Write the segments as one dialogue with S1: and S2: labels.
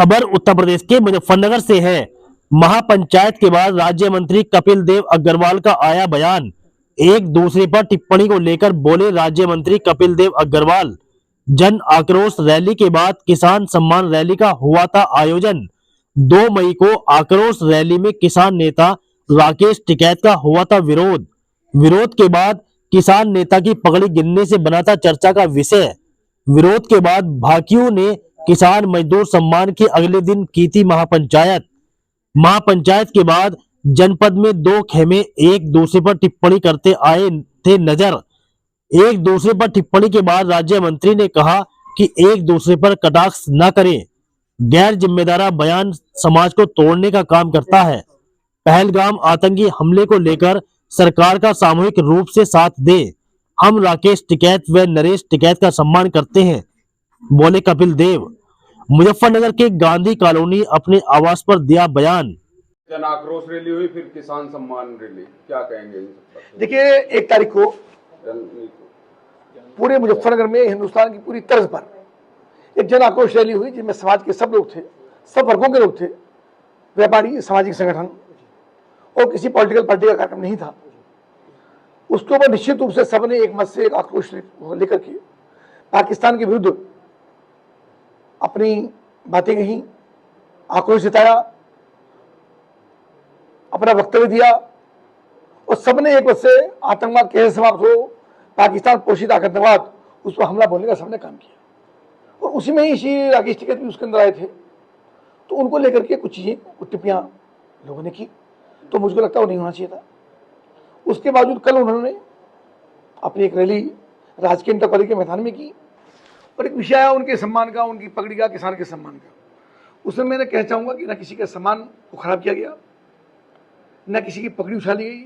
S1: खबर उत्तर प्रदेश के मुजफ्फरनगर से है। महापंचायत के बाद राज्य मंत्री कपिल देव अग्रवाल का आया बयान। एक दूसरे पर टिप्पणी को लेकर बोले राज्य मंत्री कपिल देव अग्रवाल। जन आक्रोश रैली के बाद किसान सम्मान रैली का हुआ था आयोजन। 2 मई को आक्रोश रैली में किसान नेता राकेश टिकैत का हुआ था विरोध। विरोध के बाद किसान नेता की पगड़ी गिरने से बना था चर्चा का विषय। विरोध के बाद भाकियों ने किसान मजदूर सम्मान की अगले दिन की थी महापंचायत। महापंचायत के बाद जनपद में 2 खेमे एक दूसरे पर टिप्पणी करते आए थे नजर। एक दूसरे पर टिप्पणी के बाद राज्य मंत्री ने कहा कि एक दूसरे पर कटाक्ष न करें। गैर जिम्मेदार बयान समाज को तोड़ने का काम करता है। पहलगाम आतंकी हमले को लेकर सरकार का सामूहिक रूप से साथ दे। हम राकेश टिकैत व नरेश टिकैत का सम्मान करते हैं, बोले कपिल देव। मुजफ्फरनगर के गांधी कॉलोनी अपने आवास पर दिया बयान।
S2: जन आक्रोश रैली हुई, फिर किसान सम्मान रैली, क्या कहेंगे इन सब पर?
S3: देखिए 1 तारीख को पूरे मुजफ्फरनगर में हिंदुस्तान की पूरी तर्ज पर एक जन आक्रोश रैली हुई जिसमें समाज के सब लोग थे, सब वर्गों के लोग थे, व्यापारी, सामाजिक संगठन और किसी पॉलिटिकल पार्टी का कार्यक्रम नहीं था। उसके ऊपर निश्चित रूप से सबने एक मत से एक आक्रोश लेकर के पाकिस्तान के विरुद्ध अपनी बातें कही, आक्रोश जताया, अपना वक्तव्य दिया और सबने एक मत से आतंकवाद कैसे समाप्त हो, पाकिस्तान पोषित आतंकवाद, उस पर हमला बोलने का सबने काम किया। और उसी में ही श्री राकेश टिकैत भी उसके अंदर आए थे, तो उनको लेकर के कुछ चीजें, कुछ टिप्पणियां लोगों ने की, तो मुझको लगता है वो नहीं होना चाहिए था। उसके बावजूद कल उन्होंने अपनी एक रैली राजकीय इंटर कॉलेज के मैदान में की और एक विषय आया उनके सम्मान का, उनकी पगड़ी का, किसान के सम्मान का। उसमें मैंने कहना चाहूँगा कि ना किसी के सम्मान को खराब किया गया, ना किसी की पगड़ी उछाली गई।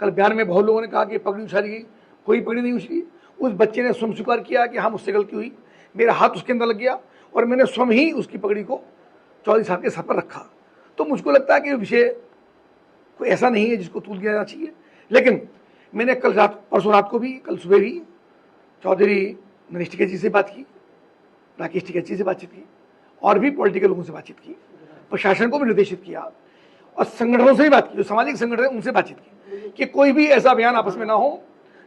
S3: कल बयान में बहुत लोगों ने कहा कि पगड़ी उछाली गई, कोई पगड़ी नहीं उछली। उस बच्चे ने स्वयं स्वीकार किया कि हाँ मुझसे गलती हुई, मेरा हाथ उसके अंदर लग गया और मैंने स्वयं ही उसकी पगड़ी को 14 साल के सर पर रखा। तो मुझको लगता है कि विषय कोई ऐसा नहीं है जिसको तूल दिया जाना चाहिए। लेकिन मैंने कल रात, परसों रात को भी, कल सुबह भी चौधरी नरेश टिकैत जी से बात की, राकेश टिकैत जी से बातचीत की और भी पॉलिटिकल लोगों से बातचीत की, प्रशासन को भी निर्देशित किया और संगठनों से भी बात की, जो सामाजिक संगठन है उनसे बातचीत की कि कोई भी ऐसा बयान आपस में ना हो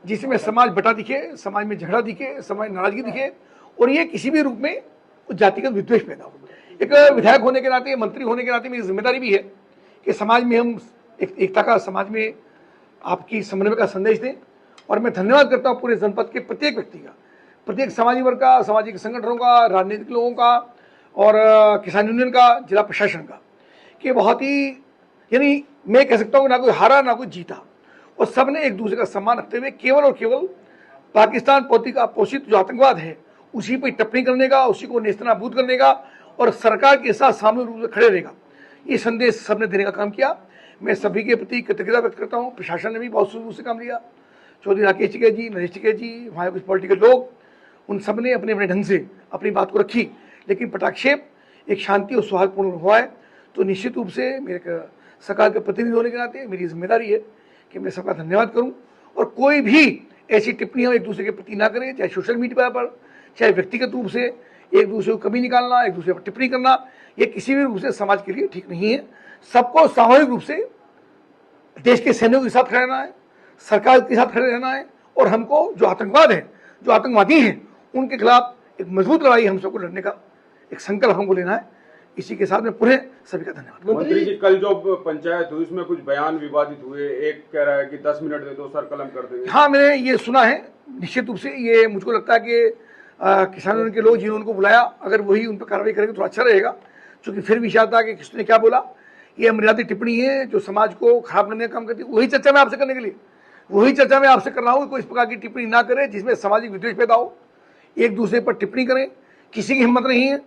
S3: जिसमें समाज बटा दिखे, समाज में झगड़ा दिखे, समाज में नाराजगी दिखे और ये किसी भी रूप में कुछ जातिगत विद्वेष पैदा हो। एक विधायक होने के नाते, मंत्री होने के नाते मेरी जिम्मेदारी भी है कि समाज में हम एकता का, समाज में आपकी समन्वय का संदेश दें। और मैं धन्यवाद करता हूँ पूरे जनपद के प्रत्येक व्यक्ति का, प्रत्येक सामाजिक वर्ग का, सामाजिक संगठनों का, राजनीतिक लोगों का और किसान यूनियन का, जिला प्रशासन का, कि बहुत ही, यानी मैं कह सकता हूँ ना कोई हारा ना कोई जीता और सब ने एक दूसरे का सम्मान रखते हुए केवल और केवल पाकिस्तान पोषित जो आतंकवाद है उसी पर टिप्पणी करने का, उसी को नेस्तनाबूद करने का और सरकार के साथ सामूहिक रूप से खड़े रहेगा, ये संदेश सबने देने का काम किया। मैं सभी के प्रति कृतज्ञता व्यक्त करता हूँ। प्रशासन ने भी बहुत शुरू से काम लिया, चौधरी राकेश टिकैत जी, नरेश टिकैत जी, वहाँ कुछ पॉलिटिकल लोग, उन सब ने अपने अपने ढंग से अपनी बात को रखी, लेकिन पटाक्षेप एक शांति और सौहार्दपूर्ण हुआ है। तो निश्चित रूप से मेरे सरकार के प्रतिनिधि होने के नाते मेरी जिम्मेदारी है कि मैं सबका धन्यवाद करूं और कोई भी ऐसी टिप्पणियां एक दूसरे के प्रति ना करें, चाहे सोशल मीडिया पर, चाहे व्यक्तिगत रूप से एक दूसरे को कमी निकालना, एक दूसरे पर टिप्पणी करना, ये किसी भी रूप से समाज के लिए ठीक नहीं है। सबको सामूहिक रूप से देश के सैनिकों के साथ खड़े रहना है, सरकार के साथ खड़े रहना है और हमको जो आतंकवाद है, जो आतंकवादी हैं, उनके खिलाफ एक मजबूत लड़ाई हम सबको लड़ने का एक संकल्प हमको लेना है। इसी के साथ में पूरे सभी का धन्यवाद।
S2: मंत्री जी, कल जो पंचायत हुई उसमें कुछ बयान विवादित हुए, एक कह रहा है कि 10 मिनट दे दो सर कलम कर देंगे।
S3: हाँ, मैंने ये सुना है। निश्चित रूप से ये मुझको लगता है कि किसानों के लोग जिन्होंने उनको बुलाया, अगर वही उन पर कार्रवाई करेंगे तो अच्छा रहेगा, क्योंकि फिर विषय आता कि किसने क्या बोला। ये अमर्यादित टिप्पणी है जो समाज को खराब करने का काम करती है। वही चर्चा मैं आपसे करने के लिए, वही चर्चा मैं आपसे कर रहा हूँ। कोई इस प्रकार की टिप्पणी ना करे जिसमें सामाजिक विद्वेष पैदा हो, एक दूसरे पर टिप्पणी करें। किसी की हिम्मत नहीं है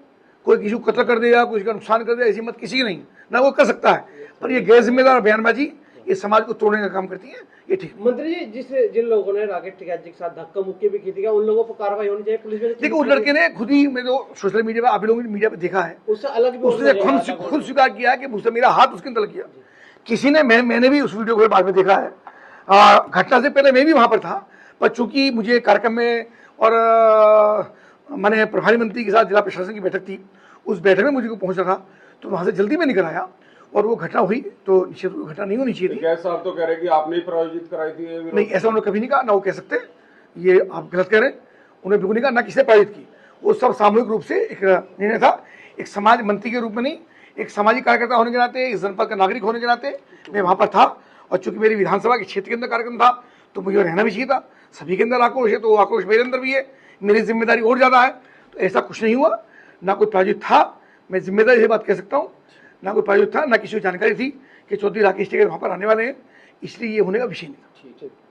S3: कोई किसी को कत्ल कर देगा, किसी का नुकसान कर देगा, ऐसी हिम्मत किसी की नहीं, ना वो कर सकता है। पर ये गैर जिम्मेदार बयानबाजी ये समाज को तोड़ने का काम करती है, ये ठीक।
S4: मंत्री जी, जिन लोगों ने राकेश टिकैत जी के साथ धक्का मुक्की भी की थी, उन लोगों पर कार्रवाई होनी चाहिए पुलिस में?
S3: देखो, उस लड़के ने खुद ही, मैं तो सोशल मीडिया पर, आप लोगों ने मीडिया पर देखा है,
S4: उससे अलग भी
S3: उसने खुद स्वीकार किया कि मुझसे मेरा हाथ उसके अंदर किया। किसी ने, मैंने भी उस वीडियो को बाद में देखा है। घटना से पहले मैं भी वहां पर था, पर चूंकि मुझे कार्यक्रम में और माननीय प्रभारी मंत्री के साथ जिला प्रशासन की बैठक थी, उस बैठक में मुझे को पहुंचना था, तो वहाँ से जल्दी में निकल आया और वो घटना हुई, तो निश्चित रूप से घटना नहीं होनी चाहिए थी।
S2: गैस साहब तो कह रहे कि आपने ही प्रायोजित कराई थी ये विरोध।
S3: नहीं, ऐसा उन्होंने कभी नहीं कहा, ना वो कह सकते, ये आप गलत कह रहे हैं। उन्होंने बिल्कुल नहीं कहा, ना किसी ने प्रायोजित की। वो सब सामूहिक रूप से एक निर्णय था, एक समाज मंत्री के रूप में नहीं, एक सामाजिक कार्यकर्ता होने के नाते, इस जनपद का नागरिक होने के नाते मैं वहाँ पर था। और चूंकि मेरी विधानसभा के क्षेत्र के अंदर कार्यक्रम था, तो मुझे रहना भी चाहिए था। सभी के अंदर आक्रोश है, तो वो आक्रोश मेरे अंदर भी है, मेरी जिम्मेदारी और ज़्यादा है। तो ऐसा कुछ नहीं हुआ, ना कोई प्रायोजित था, मैं जिम्मेदारी से बात कह सकता हूँ, ना कोई प्रायोजित था, ना किसी को जानकारी थी कि चौधरी राकेश टिकैत वहाँ पर आने वाले हैं, इसलिए ये होने का विषय नहीं था।
S4: ठीक है।